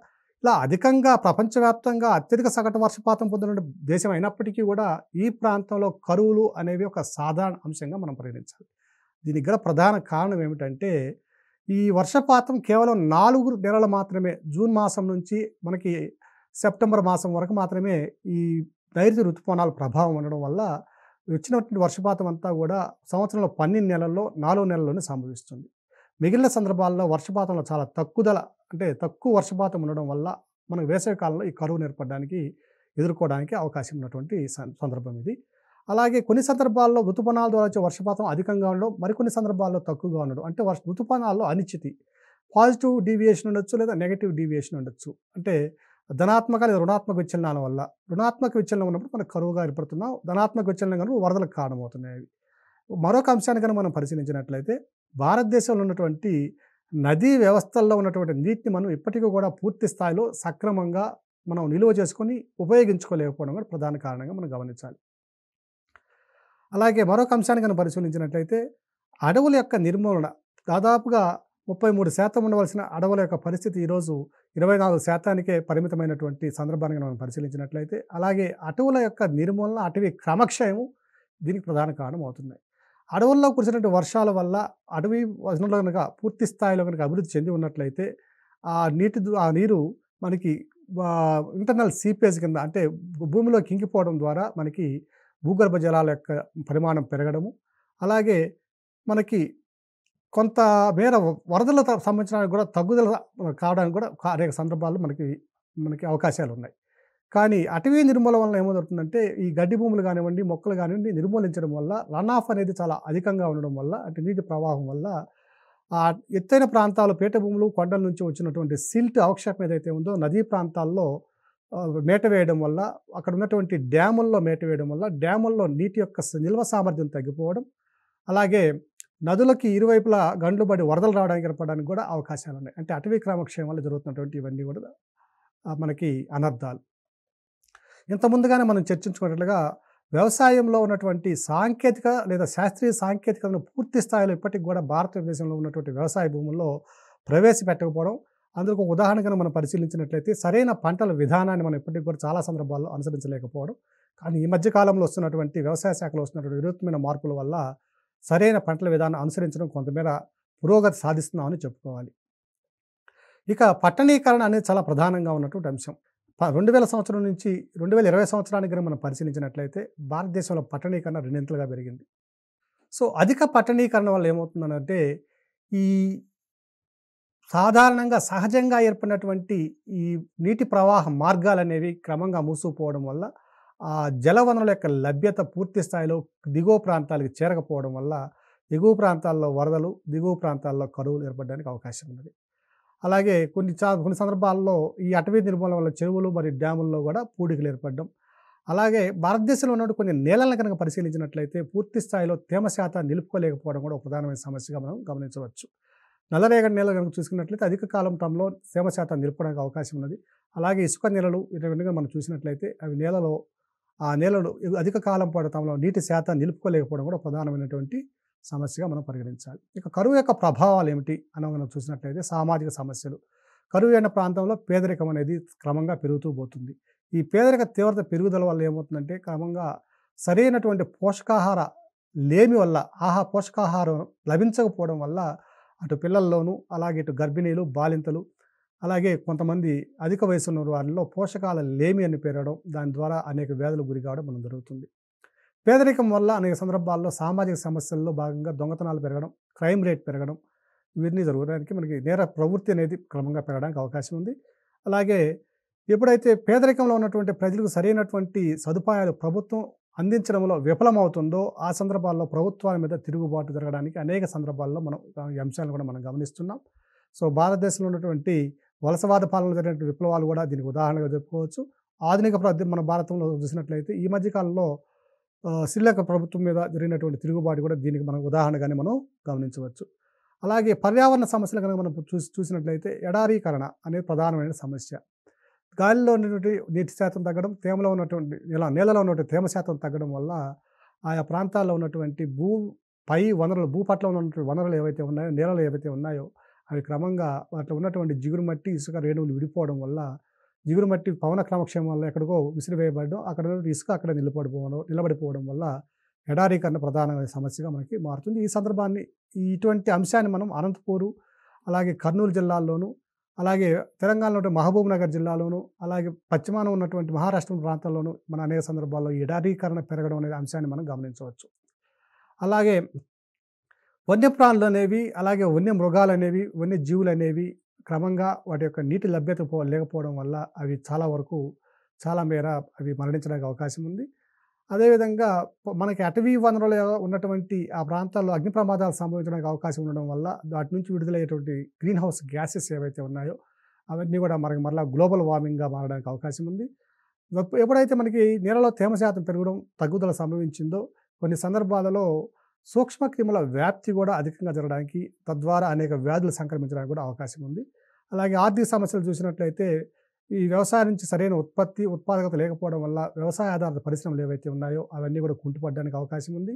ఇలా అధికంగా ప్రపంచవ్యాప్తంగా అత్యధిక సగటు వర్షపాతం పొందిన దేశం అయినప్పటికీ కూడా ఈ ప్రాంతంలో కరువులు అనేవి ఒక సాధారణ అంశంగా మనం పరిగణించాలి. దీనికి గల ప్రధాన కారణం ఏమిటంటే ఈ వర్షపాతం కేవలం 4 నెలలు మాత్రమే, జూన్ మాసం నుంచి మనకి సెప్టెంబర్ మాసం వరకు మాత్రమే ఈ నైరుతి ఋతుపవనాల ప్రభావం ఉండడం వల్ల వచ్చినటువంటి వర్షపాతం అంతా కూడా సంవత్సరంలో 12 నెలల్లో 4 నెలల్లోనే సంభవిస్తుంది. మిగిలిన సందర్భాల్లో వర్షపాతంలో చాలా తక్కువ వర్షపాతం ఉండడం వల్ల మనకు వేసవి కాలంలో ఈ కరువును ఎదుర్కోవడానికి అవకాశం ఉన్నటువంటి సందర్భం ఇది. అలాగే కొన్ని సందర్భాల్లో ఋతుపవనాల ద్వారా వచ్చే వర్షపాతం అధికంగా ఉండడం, మరికొన్ని సందర్భాల్లో తక్కువగా ఉండడం. అంటే ఋతుపవనాల్లో అనిశ్చితి, పాజిటివ్ డీవియేషన్ ఉండొచ్చు లేదా నెగటివ్ డీవియేషన్ ఉండొచ్చు. అంటే ధనాత్మక లేదా రుణాత్మక విచలనాల వల్ల, రుణాత్మక విచలనం ఉన్నప్పుడు మనకు కరువుగా ఏర్పడుతున్నాం, ధనాత్మక విచలనం కనుక వరదలకు కారణమవుతున్నాయి అవి. మరొక అంశాన్ని కనుక మనం పరిశీలించినట్లయితే భారతదేశంలో ఉన్నటువంటి నదీ వ్యవస్థల్లో ఉన్నటువంటి నీటిని మనం ఇప్పటికీ కూడా పూర్తి స్థాయిలో సక్రమంగా మనం నిలువ చేసుకొని ఉపయోగించుకోలేకపోవడం కూడా ప్రధాన కారణంగా మనం గమనించాలి. అలాగే మరొక అంశాన్ని కనుక పరిశీలించినట్లయితే అడవుల యొక్క నిర్మూలన దాదాపుగా 33% ఉండవలసిన అడవుల యొక్క పరిస్థితి ఈరోజు 24%కే పరిమితమైనటువంటి సందర్భాన్ని మనం పరిశీలించినట్లయితే, అలాగే అటవుల యొక్క నిర్మూలన, అటవీ క్రమక్షయము దీనికి ప్రధాన కారణం అవుతున్నాయి. అడవుల్లో కురిసినటువంటి వర్షాల వల్ల అటవీ వనరులు కనుక పూర్తి స్థాయిలో కనుక అభివృద్ధి చెంది ఉన్నట్లయితే ఆ నీరు మనకి ఇంటర్నల్ సీపేజ్ కింద అంటే భూమిలోకి ఇంకిపోవడం ద్వారా మనకి భూగర్భ జలాల యొక్క పరిమాణం పెరగడము, అలాగే మనకి కొంత మేర వరదలకు సంబంధించడానికి కూడా తగ్గుదల కావడానికి కూడా అనేక సందర్భాల్లో మనకి అవకాశాలు ఉన్నాయి. కానీ అటవీ నిర్మూలన వల్ల ఏమవుతుందంటే ఈ గడ్డి భూములు కానివ్వండి, మొక్కలు కానివ్వండి నిర్మూలించడం వల్ల రన్ ఆఫ్ అనేది చాలా అధికంగా ఉండడం వల్ల, అంటే నీటి ప్రవాహం వల్ల ఎత్తైన ప్రాంతాలు, పీఠ భూములు, కొండల నుంచి వచ్చినటువంటి సిల్ట్ అవక్షేపం ఏదైతే ఉందో నదీ ప్రాంతాల్లో మేట వేయడం వల్ల, అక్కడ ఉన్నటువంటి డ్యాముల్లో మేట వేయడం వల్ల డ్యాముల్లో నీటి యొక్క నిల్వ సామర్థ్యం తగ్గిపోవడం, అలాగే నదులకి ఇరువైపులా గండ్లు పడి వరదలు ఏర్పడడానికి కూడా అవకాశాలు ఉన్నాయి. అంటే అటవీ క్రమక్షయం వల్ల జరుగుతున్నటువంటి ఇవన్నీ కూడా మనకి అనర్థాలు. ఇంత ముందుగానే మనం చర్చించుకున్నట్లుగా వ్యవసాయంలో ఉన్నటువంటి సాంకేతిక లేదా శాస్త్రీయ సాంకేతికతను పూర్తి స్థాయిలో ఇప్పటికి కూడా భారతదేశంలో ఉన్నటువంటి వ్యవసాయ భూముల్లో ప్రవేశపెట్టకపోవడం, అందుకు ఒక ఉదాహరణగా మనం పరిశీలించినట్లయితే సరైన పంటల విధానాన్ని మనం ఇప్పటికి కూడా చాలా సందర్భాల్లో అనుసరించలేకపోవడం. కానీ ఈ మధ్యకాలంలో వస్తున్నటువంటి వ్యవసాయ శాఖలో వస్తున్నటువంటి వినూత్నమైన మార్పుల వల్ల సరైన పంటల విధానం అనుసరించడం కొంతమేర పురోగతి సాధిస్తున్నామని చెప్పుకోవాలి. ఇక పట్టణీకరణ అనేది చాలా ప్రధానంగా ఉన్నటువంటి అంశం. 2000 సంవత్సరం నుంచి 2020 సంవత్సరానికి మనం పరిశీలించినట్లయితే భారతదేశంలో పట్టణీకరణ రెండింతలుగా పెరిగింది. సో అధిక పట్టణీకరణ వల్ల ఏమవుతుందనంటే ఈ సాధారణంగా సహజంగా ఏర్పడినటువంటి ఈ నీటి ప్రవాహ మార్గాలు అనేవి క్రమంగా మూసుకుపోవడం వల్ల జలవనరుల యొక్క లభ్యత పూర్తి స్థాయిలో దిగువ ప్రాంతాలకు చేరకపోవడం వల్ల ఎగువ ప్రాంతాల్లో వరదలు, దిగువ ప్రాంతాల్లో కరువులు ఏర్పడడానికి అవకాశం ఉన్నది. అలాగే కొన్ని సందర్భాల్లో ఈ అటవీ నిర్మూలన వల్ల చెరువులు మరియు డ్యాముల్లో కూడా పూడికలు ఏర్పడడం, అలాగే భారతదేశంలో ఉన్న కొన్ని నేలలను కనుక పరిశీలించినట్లయితే పూర్తి స్థాయిలో తేమ శాతాన్ని నిలుపుకోలేకపోవడం కూడా ఒక ప్రధానమైన సమస్యగా మనం గమనించవచ్చు. నల్లరేగడి నేలలు కనుక చూసుకున్నట్లయితే అధిక కాలం టైంలో తేమ శాతాన్ని నిలుపుకోవడానికి అవకాశం ఉన్నది. అలాగే ఇసుక నేలలు ఇవన్నీ మనం చూసినట్లయితే ఆ నేలలు అధిక కాలం పాటు తమలో నీటి శాతాన్ని నిలుపుకోలేకపోవడం కూడా ప్రధానమైనటువంటి సమస్యగా మనం పరిగణించాలి. ఇక కరువు యొక్క ప్రభావాలు ఏమిటి అని మనం చూసినట్లయితే సామాజిక సమస్యలు. కరువైన ప్రాంతంలో పేదరికం అనేది క్రమంగా పెరుగుతూ పోతుంది. ఈ పేదరిక తీవ్రత పెరుగుదల వల్ల ఏమవుతుందంటే క్రమంగా సరైనటువంటి పోషకాహార లేమి వల్ల పోషకాహారం లభించకపోవడం వల్ల అటు పిల్లల్లోనూ, అలాగే ఇటు గర్భిణీలు, బాలింతలు, అలాగే కొంతమంది అధిక వయసు ఉన్న వారిలో పోషకాల లేమి అని పెరగడం, దాని ద్వారా అనేక వ్యాధులకు గురి కావడం మనం జరుగుతుంది. పేదరికం వల్ల అనేక సందర్భాల్లో సామాజిక సమస్యల్లో భాగంగా దొంగతనాలు పెరగడం, క్రైమ్ రేట్ పెరగడం, ఇవన్నీ జరగడానికి మనకి నేర ప్రవృత్తి అనేది క్రమంగా పెరగడానికి అవకాశం ఉంది. అలాగే ఎప్పుడైతే పేదరికంలో ఉన్నటువంటి ప్రజలకు సరైనటువంటి సదుపాయాలు ప్రభుత్వం అందించడంలో విఫలమవుతుందో, ఆ సందర్భాల్లో ప్రభుత్వాల మీద తిరుగుబాటు జరగడానికి అనేక సందర్భాల్లో మనం ఈ అంశాలను కూడా మనం గమనిస్తున్నాం. సో, భారతదేశంలో ఉన్నటువంటి వలసవాద పాలనలో జరిగినటువంటి విప్లవాలు కూడా దీనికి ఉదాహరణగా చెప్పుకోవచ్చు. ఆధునిక మన భారతంలో చూసినట్లయితే ఈ మధ్య కాలంలో శ్రీలంక ప్రభుత్వం మీద జరిగినటువంటి తిరుగుబాటు కూడా దీనికి మనం ఉదాహరణగానే మనం గమనించవచ్చు. అలాగే పర్యావరణ సమస్యలు కనుక మనం చూసినట్లయితే ఎడారీకరణ అనేది ప్రధానమైన సమస్య. గాలిలో ఉన్నటువంటి నీటి శాతం తగ్గడం, నేలలో ఉన్నటువంటి తేమ శాతం తగ్గడం వల్ల ఆయా ప్రాంతాల్లో ఉన్నటువంటి పై వనరులు, భూపటలంలో ఉన్నటువంటి వనరులు ఏవైతే ఉన్నాయో, నేలలు ఏవైతే ఉన్నాయో అవి క్రమంగా వాటిలో ఉన్నటువంటి జిగురు మట్టి, ఇసుక రేణువులు విడిపోవడం వల్ల జిగురు మట్టి పవన క్రమక్షేమం వల్ల ఎక్కడికో విసిరివేయబడడం, అక్కడ ఇసుక అక్కడ నిలబడిపోవడం వల్ల ఎడారీకరణ ప్రధానమైన సమస్యగా మనకి మారుతుంది. ఈ సందర్భాన్ని ఇటువంటి అంశాన్ని మనం అనంతపూరు, అలాగే కర్నూలు జిల్లాల్లోనూ, అలాగే తెలంగాణలో మహబూబ్ నగర్ జిల్లాలోను, అలాగే పశ్చిమాన ఉన్నటువంటి మహారాష్ట్ర ప్రాంతాల్లోనూ మన అనేక సందర్భాల్లో ఈ ఎడారీకరణ పెరగడం అనే అంశాన్ని మనం గమనించవచ్చు. అలాగే వన్యప్రాణులు అనేవి, అలాగే వన్యమృగాలు అనేవి, వన్యజీవులు అనేవి క్రమంగా వాటి యొక్క నీటి లభ్యత లేకపోవడం వల్ల అవి చాలా మేర అవి మరణించడానికి అవకాశం ఉంది. అదేవిధంగా మనకి అటవీ వనరులు ఉన్నటువంటి ఆ ప్రాంతాల్లో అగ్ని ప్రమాదాలు సంభవించడానికి అవకాశం ఉండడం వల్ల వాటి నుంచి విడుదలయ్యేటువంటి గ్రీన్ హౌస్ గ్యాసెస్ ఏవైతే ఉన్నాయో అవన్నీ కూడా మనకి మరలా గ్లోబల్ వార్మింగ్గా మారడానికి అవకాశం ఉంది. ఎప్పుడైతే మనకి నీళ్ళలో తేమ శాతం పెరగడం, తగ్గుదల సంభవించిందో కొన్ని సందర్భాలలో సూక్ష్మక్రిముల వ్యాప్తి కూడా అధికంగా జరగడానికి, తద్వారా అనేక వ్యాధులు సంక్రమించడానికి కూడా అవకాశం ఉంది. అలాగే ఆర్థిక సమస్యలు చూసినట్లయితే ఈ వ్యవసాయం నుంచి సరైన ఉత్పాదకత లేకపోవడం వల్ల వ్యవసాయ ఆధారిత పరిశ్రమలు ఏవైతే ఉన్నాయో అవన్నీ కూడా కుంటుపడడానికి అవకాశం ఉంది.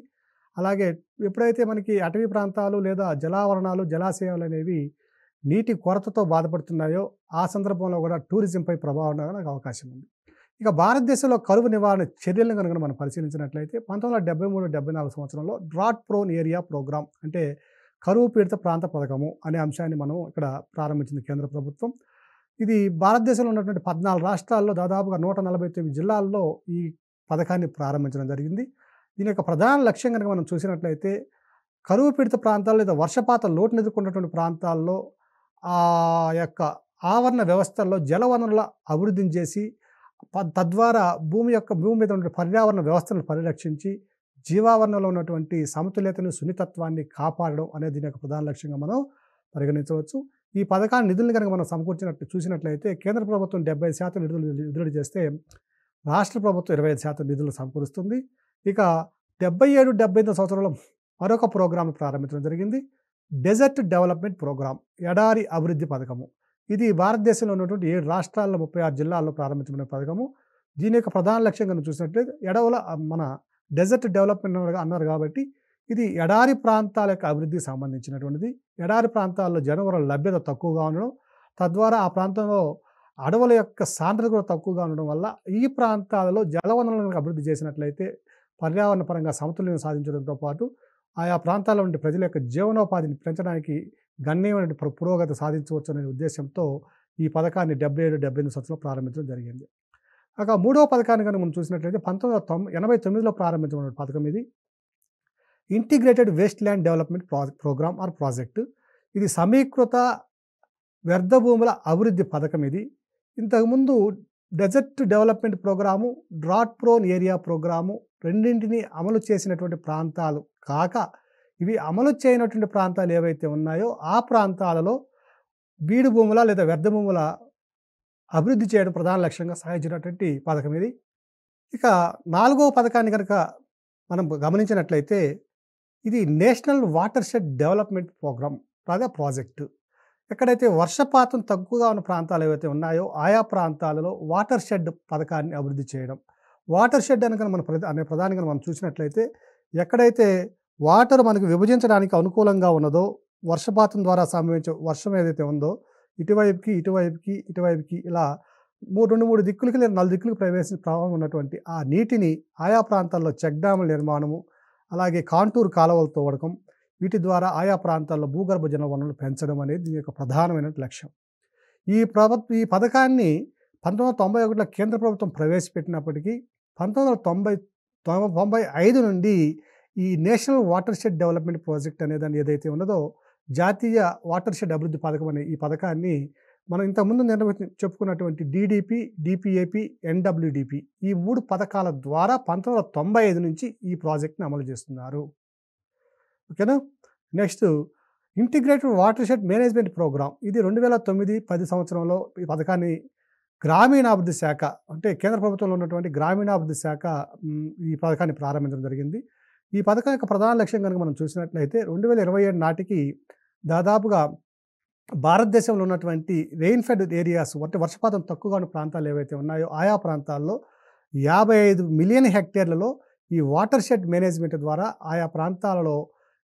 అలాగే ఎప్పుడైతే మనకి అటవీ ప్రాంతాలు లేదా జలావరణాలు, జలాశయాలు అనేవి నీటి కొరతతో బాధపడుతున్నాయో ఆ సందర్భంలో కూడా టూరిజంపై ప్రభావం ఉండడానికి అవకాశం ఉంది. ఇక భారతదేశంలో కరువు నివారణ చర్యలను కనుక మనం పరిశీలించినట్లయితే 1973-74 సంవత్సరంలో డ్రాట్ ప్రోన్ ఏరియా ప్రోగ్రామ్, అంటే కరువు పీడిత ప్రాంత పథకము అనే అంశాన్ని మనం ఇక్కడ ప్రారంభించింది కేంద్ర ప్రభుత్వం. ఇది భారతదేశంలో ఉన్నటువంటి 14 రాష్ట్రాల్లో దాదాపుగా 149 జిల్లాల్లో ఈ పథకాన్ని ప్రారంభించడం జరిగింది. దీని యొక్క ప్రధాన లక్ష్యం కనుక మనం చూసినట్లయితే కరువు పీడిత ప్రాంతాల్లో లేదా వర్షపాత లోటును ఎదుర్కొన్నటువంటి ప్రాంతాల్లో ఆ యొక్క ఆవరణ వ్యవస్థల్లో జలవనరుల అభివృద్ధిని చేసి తద్వారా భూమి మీద ఉన్న పర్యావరణ వ్యవస్థను పరిరక్షించి జీవావరణలో ఉన్నటువంటి సమతుల్యతను, సున్నితత్వాన్ని కాపాడడం అనేది దీని యొక్క ప్రధాన లక్ష్యంగా మనం పరిగణించవచ్చు. ఈ పథకాన్ని నిధులను కనుక మనం చూసినట్లయితే కేంద్ర ప్రభుత్వం 70% నిధులు విడుదల చేస్తే రాష్ట్ర ప్రభుత్వం 25% నిధులు సమకూరుస్తుంది. ఇక 77-78 సంవత్సరంలో మరొక ప్రోగ్రాం ప్రారంభించడం జరిగింది. డెజర్ట్ డెవలప్మెంట్ ప్రోగ్రామ్, ఎడారి అభివృద్ధి పథకము. ఇది భారతదేశంలో ఉన్నటువంటి 7 రాష్ట్రాల్లో 36 జిల్లాల్లో ప్రారంభించబడిన పథకము. దీని యొక్క ప్రధాన లక్ష్యం కనుక చూసినట్లయితే మన డెజర్ట్ డెవలప్మెంట్ అన్నారు కాబట్టి ఇది ఎడారి ప్రాంతాల యొక్క అభివృద్ధికి సంబంధించినటువంటిది. ఎడారి ప్రాంతాల్లో జనవరాల లభ్యత తక్కువగా ఉండడం, తద్వారా ఆ ప్రాంతంలో అడవుల యొక్క సాంద్రత కూడా తక్కువగా ఉండడం వల్ల ఈ ప్రాంతాలలో జలవనరులను అభివృద్ధి చేసినట్లయితే పర్యావరణ పరంగా సమతుల్యం సాధించడంతో పాటు ఆయా ప్రాంతాల్లో ఉండే ప్రజల యొక్క జీవనోపాధిని పెంచడానికి గణనీయమైన పురోగతి సాధించవచ్చు అనే ఉద్దేశంతో ఈ పథకాన్ని 77-78 సంవత్సరంలో ప్రారంభించడం జరిగింది. ఇక మూడవ పథకాన్ని కనుక మనం చూసినట్లయితే 1989లో ప్రారంభించిన పథకం ఇది. Integrated waste land development programme or project. ఇది సమీకృత వ్యర్థ భూముల అభివృద్ధి పథకం. ఇది ఇంతకుముందు desert development programme, drought prone area programme రెండింటినీ అమలు చేసినటువంటి ప్రాంతాలు కాక ఇవి అమలు చేయనటువంటి ప్రాంతాలు ఏవైతే ఉన్నాయో ఆ ప్రాంతాలలో బీడు భూముల లేదా వ్యర్థ భూముల అభివృద్ధి చేయడం ప్రధాన లక్ష్యంగా సాగించినటువంటి పథకం ఇది. ఇక 4వ పథకాన్ని కనుక మనం గమనించినట్లయితే ఇది national watershed development programme లేదా ప్రాజెక్టు. ఎక్కడైతే వర్షపాతం తక్కువగా ఉన్న ప్రాంతాలు ఏవైతే ఉన్నాయో ఆయా ప్రాంతాలలో వాటర్ షెడ్ పథకాన్ని అభివృద్ధి చేయడం. వాటర్ షెడ్ అనే ప్రధానంగా మనం చూసినట్లయితే ఎక్కడైతే వాటర్ మనకు విభజించడానికి అనుకూలంగా ఉన్నదో, వర్షపాతం ద్వారా సంభవించే వర్షం ఏదైతే ఉందో ఇటువైపుకి, ఇటువైపుకి, ఇటువైపుకి ఇలా 2, 3 దిక్కులకి లేదా 4 దిక్కులకు ప్రవేశించే ప్రవాహం ఉన్నటువంటి ఆ నీటిని ఆయా ప్రాంతాల్లో చెక్ డ్యాముల నిర్మాణము, అలాగే కాంటూర్ కాలువలు తోవడం, వీటి ద్వారా ఆయా ప్రాంతాల్లో భూగర్భ జల వనరులు పెంచడం అనేది దీని యొక్క ప్రధానమైన లక్ష్యం. ఈ పథకాన్ని 1991లో కేంద్ర ప్రభుత్వం ప్రవేశపెట్టినప్పటికీ 1995 నుండి ఈ national watershed development project అనేదాన్ని ఏదైతే ఉన్నదో జాతీయ వాటర్ షెడ్ అభివృద్ధి పథకం అనే ఈ పథకాన్ని మనం ఇంతకుముందు చెప్పుకున్నటువంటి డీడీపీ, డీపీఏపీ, ఎన్‌డబ్ల్యూడీపీ ఈ 3 పథకాల ద్వారా 1995 నుంచి ఈ ప్రాజెక్ట్‌ని అమలు చేస్తున్నారు. ఓకేనా? Next integrated watershed management programme ఇది 2009-10 సంవత్సరంలో ఈ పథకాన్ని గ్రామీణాభివృద్ధి శాఖ అంటే కేంద్ర ప్రభుత్వంలో ఉన్నటువంటి గ్రామీణాభివృద్ధి శాఖ ఈ పథకాన్ని ప్రారంభించడం జరిగింది. ఈ పథకం యొక్క ప్రధాన లక్ష్యం కనుక మనం చూసినట్లయితే 2027 నాటికి దాదాపుగా భారతదేశంలో ఉన్నటువంటి రెయిన్‌ఫెడ్ ఏరియాస్ అంటే వర్షపాతం తక్కువగా ఉన్న ప్రాంతాలు ఏవైతే ఉన్నాయో ఆయా ప్రాంతాల్లో 55 మిలియన్ హెక్టేర్లలో ఈ వాటర్ షెడ్ మేనేజ్మెంట్ ద్వారా ఆయా ప్రాంతాలలో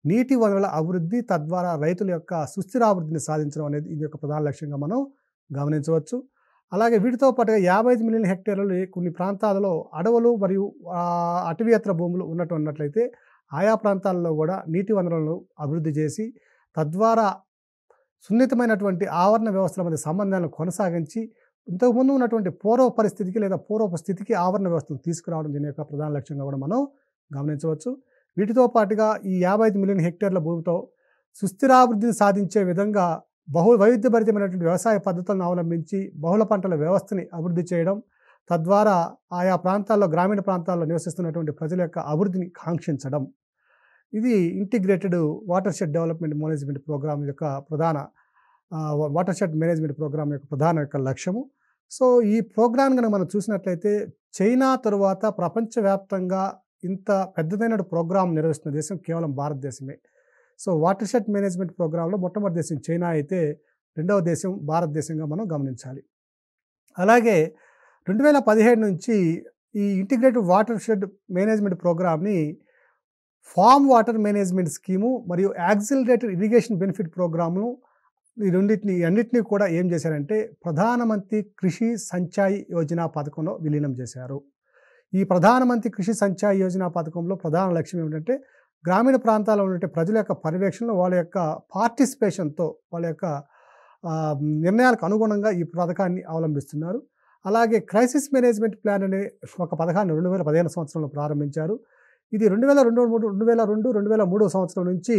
నీటి వనరుల అభివృద్ధి, తద్వారా రైతుల యొక్క సుస్థిరాభివృద్ధిని సాధించడం అనేది ఇది యొక్క ప్రధాన లక్ష్యంగా మనం గమనించవచ్చు. అలాగే వీటితో పాటుగా 55 మిలియన్ హెక్టేర్లలో కొన్ని ప్రాంతాలలో అడవులు మరియు అటవీయేతర భూములు ఉన్నట్లయితే ఆయా ప్రాంతాల్లో కూడా నీటి వనరులను అభివృద్ధి చేసి తద్వారా సున్నితమైనటువంటి ఆవరణ వ్యవస్థల మధ్య సంబంధాలను కొనసాగించి ఇంతకుముందు ఉన్నటువంటి పూర్వ పరిస్థితికి లేదా పూర్వపు స్థితికి ఆవరణ వ్యవస్థను తీసుకురావడం దీని యొక్క ప్రధాన లక్ష్యంగా కూడా మనం గమనించవచ్చు. వీటితో పాటుగా ఈ 55 మిలియన్ హెక్టేర్ల భూమితో సుస్థిరాభివృద్ధిని సాధించే విధంగా వైవిధ్యభరితమైనటువంటి వ్యవసాయ పద్ధతులను అవలంబించి బహుళ పంటల వ్యవస్థని అభివృద్ధి చేయడం, తద్వారా ఆయా ప్రాంతాల్లో గ్రామీణ ప్రాంతాల్లో నివసిస్తున్నటువంటి ప్రజల యొక్క అభివృద్ధిని కాంక్షించడం. ఇది integrated watershed development management programme యొక్క ప్రధాన వాటర్ షెడ్ మేనేజ్మెంట్ ప్రోగ్రామ్ యొక్క ప్రధాన లక్ష్యము. సో ఈ ప్రోగ్రామ్ కనుక మనం చూసినట్లయితే చైనా తరువాత ప్రపంచవ్యాప్తంగా ఇంత పెద్దదైన ప్రోగ్రాం నిర్వహిస్తున్న దేశం కేవలం భారతదేశమే. సో వాటర్ షెడ్ మేనేజ్మెంట్ ప్రోగ్రాంలో మొట్టమొదటి దేశం చైనా అయితే రెండవ దేశం భారతదేశంగా మనం గమనించాలి. అలాగే 2017 నుంచి ఈ ఇంటిగ్రేటెడ్ వాటర్ షెడ్ మేనేజ్మెంట్ ప్రోగ్రామ్ని ఫార్మ్ వాటర్ మేనేజ్మెంట్ స్కీము మరియు యాక్సిలరేటెడ్ ఇరిగేషన్ బెనిఫిట్ ప్రోగ్రామ్ను అన్నిటినీ కూడా ఏం చేశారంటే ప్రధానమంత్రి కృషి సంచాయ్ యోజన పథకంలో విలీనం చేశారు. ఈ ప్రధానమంత్రి కృషి సంచాయ్ యోజన పథకంలో ప్రధాన లక్ష్యం ఏమిటంటే గ్రామీణ ప్రాంతాల్లో ఉండే ప్రజల యొక్క పర్యవేక్షణలో వాళ్ళ యొక్క పార్టిసిపేషన్తో వాళ్ళ యొక్క నిర్ణయాలకు అనుగుణంగా ఈ పథకాన్ని అవలంబిస్తున్నారు. అలాగే క్రైసిస్ మేనేజ్మెంట్ ప్లాన్ అనే ఒక పథకాన్ని 2015 సంవత్సరంలో ప్రారంభించారు. ఇది 2002 సంవత్సరం నుంచి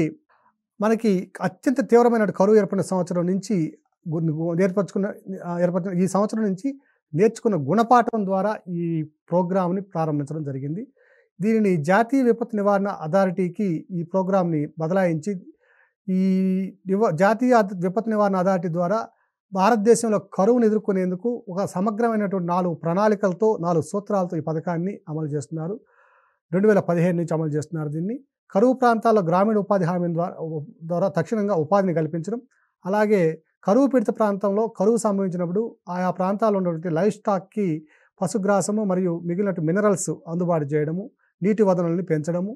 మనకి అత్యంత తీవ్రమైన కరువు ఏర్పడిన సంవత్సరం నుంచి ఏర్పడిన ఈ సంవత్సరం నుంచి నేర్చుకున్న గుణపాఠం ద్వారా ఈ ప్రోగ్రామ్ని ప్రారంభించడం జరిగింది. దీనిని జాతీయ విపత్తు నివారణ అథారిటీకి ఈ ప్రోగ్రామ్ని బదలాయించి ఈ జాతీయ విపత్తు నివారణ అథారిటీ ద్వారా భారతదేశంలో కరువును ఎదుర్కొనేందుకు ఒక సమగ్రమైనటువంటి 4 ప్రణాళికలతో 4 సూత్రాలతో ఈ పథకాన్ని అమలు చేస్తున్నారు. 2015 నుంచి అమలు చేస్తున్నారు. దీన్ని కరువు ప్రాంతాల్లో గ్రామీణ ఉపాధి హామీ ద్వారా తక్షణంగా ఉపాధిని కల్పించడం, అలాగే కరువు పీడిత ప్రాంతంలో కరువు సంభవించినప్పుడు ఆయా ప్రాంతాల్లో ఉన్నటువంటి లైవ్ స్టాక్కి పశుగ్రాసము మరియు మిగిలిన మినరల్స్ అందుబాటు చేయడము, నీటి వనరులను పెంచడము,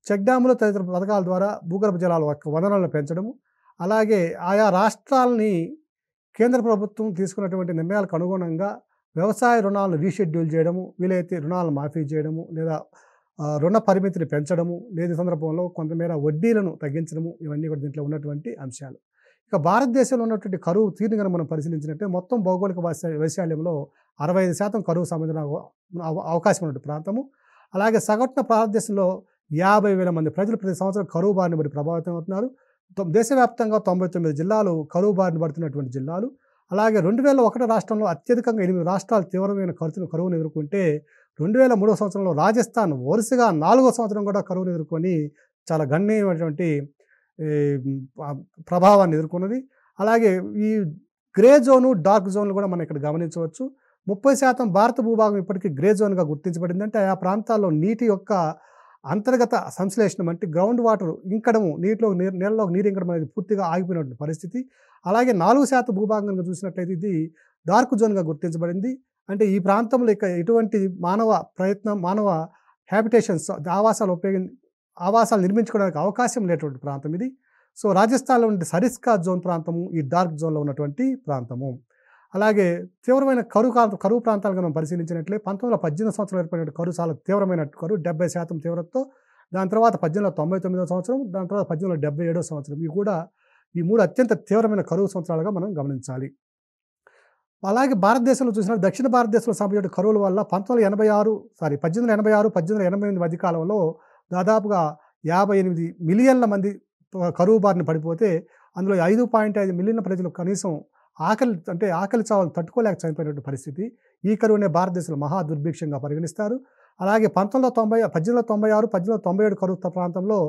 చెక్ డ్యాములు తదితర పథకాల ద్వారా భూగర్భ జలాల వనరులను పెంచడము, అలాగే ఆయా రాష్ట్రాలని కేంద్ర ప్రభుత్వం తీసుకున్నటువంటి నిర్ణయాలకు అనుగుణంగా వ్యవసాయ రుణాలను రీషెడ్యూల్ చేయడము, వీలైతే రుణాలను మాఫీ చేయడము లేదా రుణ పరిమితిని పెంచడము, లేని సందర్భంలో కొంతమేర వడ్డీలను తగ్గించడము, ఇవన్నీ కూడా దీంట్లో ఉన్నటువంటి అంశాలు. ఇక భారతదేశంలో ఉన్నటువంటి కరువు తీరుని కనుక మనం పరిశీలించినట్టే మొత్తం భౌగోళిక వైశాల్యంలో 65% కరువు సంబంధించిన అవకాశం ఉన్నటువంటి ప్రాంతము. అలాగే సగటున భారతదేశంలో 50,000 మంది ప్రజలు ప్రతి సంవత్సరం కరువు బారిన పడి ప్రభావితం అవుతున్నారు. దేశవ్యాప్తంగా 99 జిల్లాలు కరువు బారిన పడుతున్నటువంటి జిల్లాలు. అలాగే 2001 రాష్ట్రంలో అత్యధికంగా 8 రాష్ట్రాలు తీవ్రమైన కరువును ఎదుర్కొంటే 2003 సంవత్సరంలో రాజస్థాన్ వరుసగా 4వ సంవత్సరం కూడా కరువును ఎదుర్కొని చాలా గణనీయమైనటువంటి ప్రభావాన్ని ఎదుర్కొన్నది. అలాగే ఈ గ్రే జోను, డార్క్ జోన్లు కూడా మనం ఇక్కడ గమనించవచ్చు. 30% భారత భూభాగం ఇప్పటికీ గ్రే జోన్గా గుర్తించబడింది. అంటే ఆ ప్రాంతాల్లో నీటి యొక్క అంతర్గత సంశ్లేషణం అంటే గ్రౌండ్ వాటర్ ఇంకడము నీళ్ళలోకి నీరు ఇంకడం అనేది పూర్తిగా ఆగిపోయినటువంటి పరిస్థితి. అలాగే 4% భూభాగం కనుక చూసినట్లయితే ఇది డార్క్ జోన్గా గుర్తించబడింది. అంటే ఈ ప్రాంతంలో ఇక ఎటువంటి మానవ హ్యాబిటేషన్స్ ఆవాసాలు నిర్మించుకోవడానికి అవకాశం లేనటువంటి ప్రాంతం ఇది. సో రాజస్థాన్లో ఉండే సరిస్కా జోన్ ప్రాంతము ఈ డార్క్ జోన్లో ఉన్నటువంటి ప్రాంతము. అలాగే తీవ్రమైన కరువు ప్రాంతాలుగా మనం పరిశీలించినట్లే 1918 సంవత్సరంలో ఏర్పడిన కరువు చాలా తీవ్రమైన కరువు 70% తీవ్రతతో, దాని తర్వాత 1899 సంవత్సరం, దాని తర్వాత 1877 సంవత్సరం. ఇవి కూడా ఈ 3 అత్యంత తీవ్రమైన కరువు సంవత్సరాలుగా మనం గమనించాలి. అలాగే భారతదేశంలో చూసినట్టు దక్షిణ భారతదేశంలో సంభవించిన కరువుల వల్ల 1886, 1888 మధ్య కాలంలో దాదాపుగా 58 మిలియన్ల మంది కరువు బారిన పడిపోతే, అందులో 5.5 మిలియన్ల ప్రజలు కనీసం ఆకలి చావులు తట్టుకోలేక చనిపోయినటువంటి పరిస్థితి. ఈ కరువునే భారతదేశంలో మహా దుర్భిక్షంగా పరిగణిస్తారు. అలాగే 1896, 1897 కరువు ప్రాంతంలో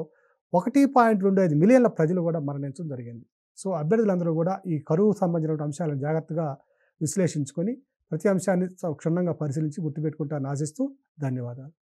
1.25 మిలియన్ల ప్రజలు కూడా మరణించడం జరిగింది. సో అభ్యర్థులందరూ కూడా ఈ కరువు సంబంధించిన అంశాలను జాగ్రత్తగా విశ్లేషించుకొని ప్రతి అంశాన్ని క్షుణ్ణంగా పరిశీలించి గుర్తుపెట్టుకుంటారని ఆశిస్తూ ధన్యవాదాలు.